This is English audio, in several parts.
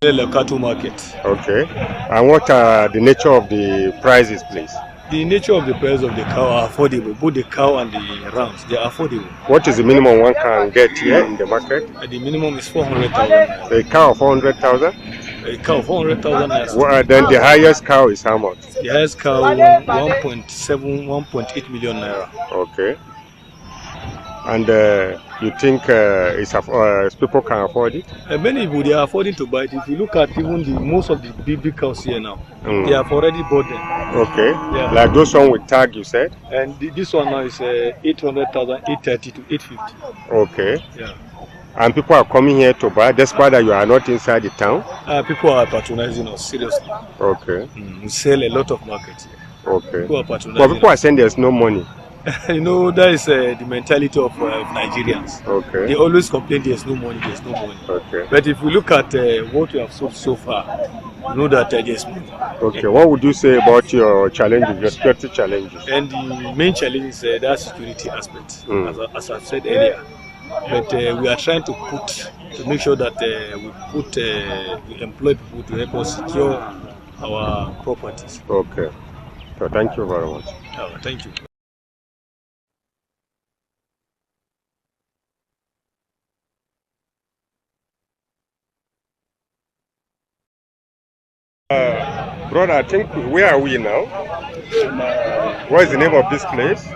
The cattle market. Okay. And what are the nature of the prices, please? The nature of the price of the cow are affordable. Both the cow and the rams, they are affordable. What is the minimum one can get here in the market? The minimum is 400,000. A cow 400,000? A cow 400,000. Well, then the highest cow is how much? The highest cow 1.7, 1.8 million naira. Okay. And you think people can afford it? Many people, they are affording to buy it. If you look at even most of the big cows here now, they have already bought them. Okay. Yeah. Like those one with tag, you said? And this one now is 800,000, 830 to 850. Okay. Yeah. And people are coming here to buy, despite that you are not inside the town? People are patronizing us, seriously. Okay. We sell a lot of markets here. Okay. People are patronizing but people are saying there's no money. You know, that is the mentality of Nigerians. Okay. They always complain there's no money, there's no money. Okay. But if we look at what we have sold so far, you know that there's money. Okay. What would you say about your challenges, your security challenges? And the main challenge is that security aspect, as I've said earlier. But we are trying to make sure that we employ people to help us secure our properties. Okay. So thank you very much. Oh, thank you. Brother, I think, where are we now? What is the name of this place?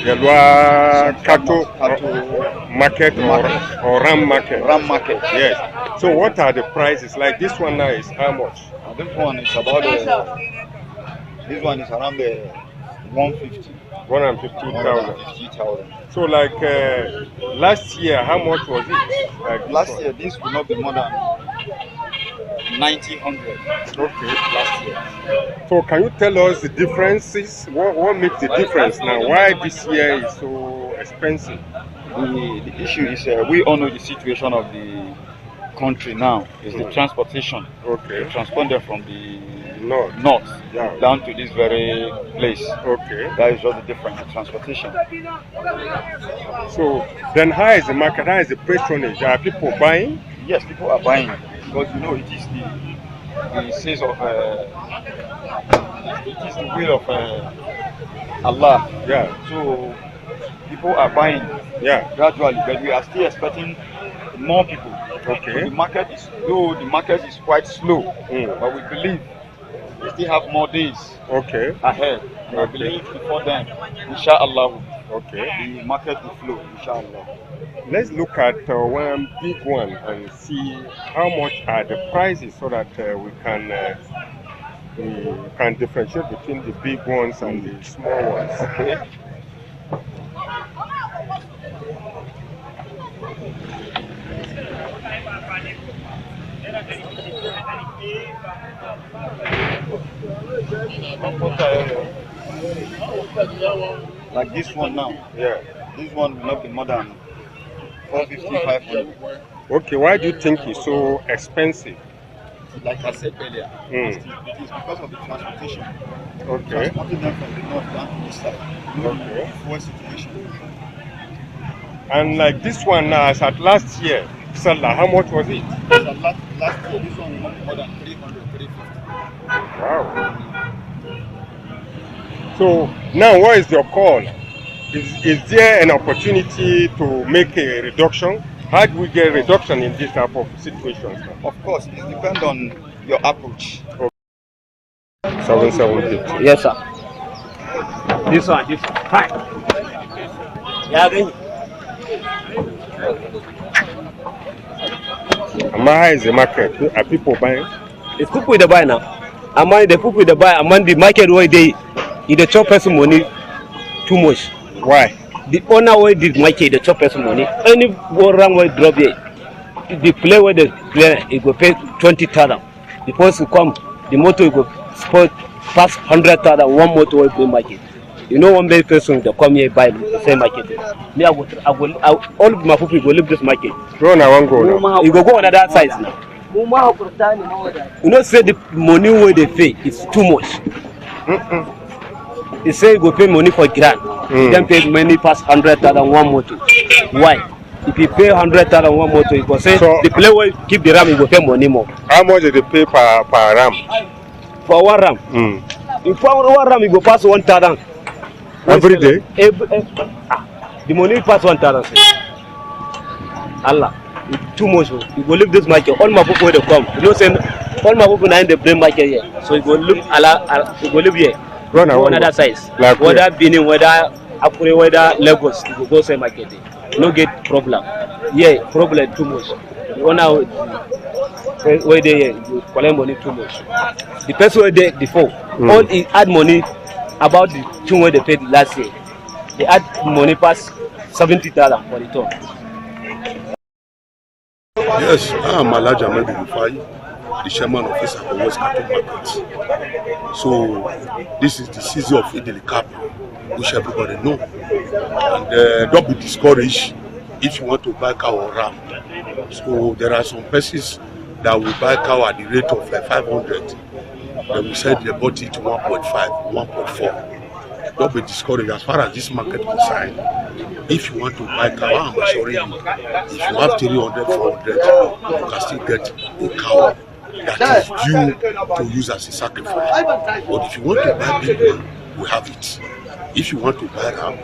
Yalwa Cattle Market or Ram Market? Ram Market. Yes. So what are the prices? Like this one now is how much? This one is about this one is around the 150. 150,000. So like last year, how much was it? Like last year, this will not be more than 1,900. Okay. Last year. So can you tell us the differences? What makes the difference now? Why this year is so expensive? The issue is we all know the situation of the country now. Is the transportation. Okay. Transport them from the north down to this very place. Okay. That is just the difference in transportation. So then how is the market? How is the patronage? Are people buying? Yes, people are buying. Because you know it is the says of it is the will of Allah. Yeah. So people are buying. Yeah. Gradually, but we are still expecting more people. Okay. So the market is quite slow, but we believe we still have more days. Okay. Ahead. And I believe before then, inshallah, okay, the market will flow, inshallah. Let's look at one big one and see how much are the prices so that we can differentiate between the big ones and the small ones. Okay. Like this one now. Yeah. This one will not be more than 450, 500. Okay, why do you think it's so expensive? Like I said earlier, it is because of the transportation. Okay. Transporting them from the north down to this side. Okay. Fuel situation. And like this one now, as at last year, Sallah, how much was it? Last year, this one was more than 300, 350. Wow. So now what is your call? Is there an opportunity to make a reduction? How do we get a reduction in this type of situations? Of course, it depends on your approach. Okay. 7750. Yes, sir. This one. Hi. Yeah, then. And how is the market? Are people buying? It's people that buy now. Among the people that buy, among the market where they chop person money too much. Why? The owner where the market, the chop person money. Any one wrong way drop it. The play where the player, it go pay 20,000. The person come, the motor go spot past 100,000. One motor will play market. You know, one big person that come here buy the same market. Me, I go, all of my people go leave this market. Go on, I won't go now. You go on the other side now. You know, say the money where they pay is too much. They say you go pay money for grand. Then pay money past 100,000 one motor. Why? If you pay 100,000 one motor, you go say So- the player will keep the ram, you go pay money more. How much do they pay per ram? For one ram. If one ram, you go pass 1,000. Every day? The money pass 1,000. Allah, it's too much. You go leave this market. All my people will come. You know, say all my people are in the blame market here. So you go look, you go live here. Run Go around. another size. Like whether Benin, whether Akure, whether Lagos, you go sell market there. No get problem. Yeah, problem too much. You wanna where they you collect money too much. The person where they before, all he add money about the thing where they paid last year. They add money past 70,000 for the ton. Yes, I am Alhaji Ahmed Rufai, the chairman of Isako West Cattle Market. So this is the season of Idili Cap, which everybody know. And don't be discouraged if you want to buy cow or ram. So there are some persons that will buy cow at the rate of 500. They will sell their body to 1.5, 1.4. Don't be discouraged as far as this market is concerned. If you want to buy cow, I'm assuring you, if you have 300, 400, you can still get a cow that is due to use as a sacrifice. But if you want to buy big one, we have it. If you want to buy ram,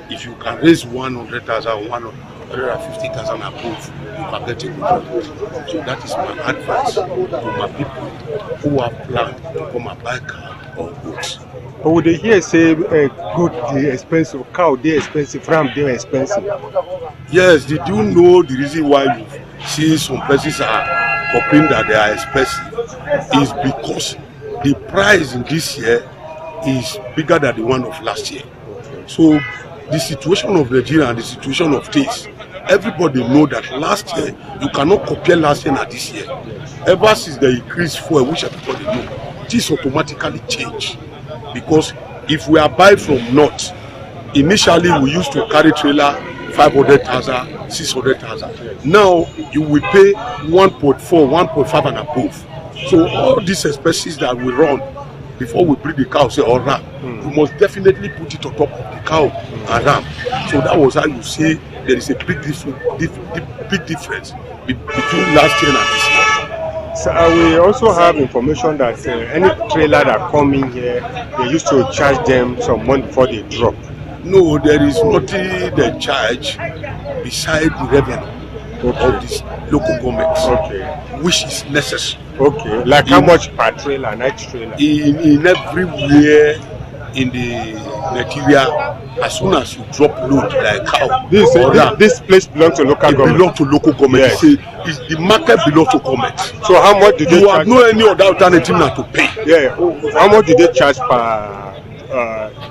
if you can raise 100,000, 150,000 above, you can get a good one. So that is my advice to my people who have planned to come and buy cow or goats. But would they hear say goat they expensive, cow they expensive, ram they expensive? Yes, did you know the reason why you see some persons are complaining that they are expensive is because the price in this year is bigger than the one of last year. So the situation of Nigeria and the situation of things, everybody know that last year you cannot compare last year and this year. Ever since the increase fuel, which everybody know, this automatically change. Because if we are buying from north, initially we used to carry trailer 500,000, 600,000. Now you will pay 1.4, 1.5 and above. So all these expenses that we run before we bring the cow, say or ram, you must definitely put it on top of the cow and ram. So that was how you say there is a big difference between last year and this year. So we also have information that any trailer that come in here, they used to charge them some money before they drop. No, there is nothing they charge beside the revenue of this local government, which is necessary. Okay, like how much per trailer, night trailer? In everywhere in the Nigeria, as soon as you drop load like cow, this place belongs to local government. It belongs to local government. Yes. The market belongs to government. So how much did they you charge? have no any other alternative than to pay. Yeah, how much did they charge per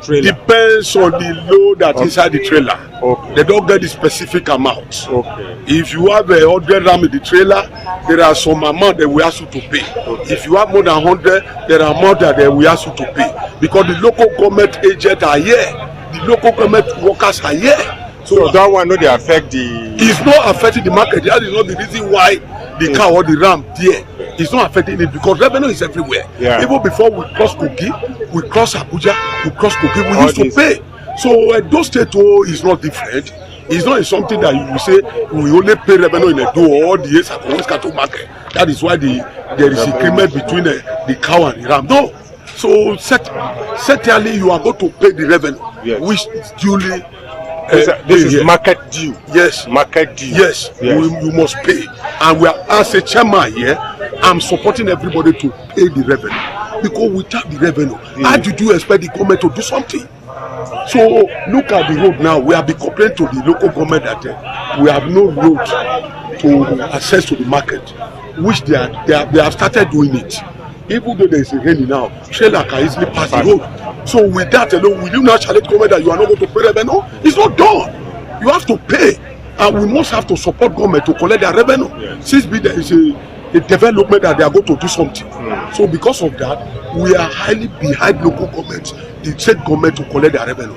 trailer? Depends on the load that inside the trailer. Okay. They don't get the specific amount. Okay. If you have 100 ram in the trailer, there are some amount that we ask you to pay. Okay. If you have more than 100, there are more that we ask you to pay. Because the local government agents are here, the local government workers are here. So that one no dey affect the. It's not affecting the market. That is not the reason why the cow or the ram there. It's not affecting it because revenue is everywhere. Yeah. Even before we cross Kogi, we cross Abuja, we cross Kogi, we used to pay. So those state is not different. It's not something that you will say we only pay revenue in a door or the West Cattle Market. That is why there is agreement between the cow and the ram. No. So certainly you are going to pay the revenue, yes, which is duly. This is market due. Yes. Market due. Yes. You must pay. And we are, as a chairman here, I'm supporting everybody to pay the revenue. Because without the revenue, how did you expect the government to do something? So look at the road now. We have been complaining to the local government that we have no road to access to the market, which they have started doing it. Even though there is a rain now, trailer can easily pass the road. So with that alone, will you now challenge government that you are not going to pay revenue? It's not done. You have to pay, and we must have to support government to collect their revenue. Yes. Since there is a development that they are going to do something. So because of that, we are highly behind local government, the state government to collect their revenue.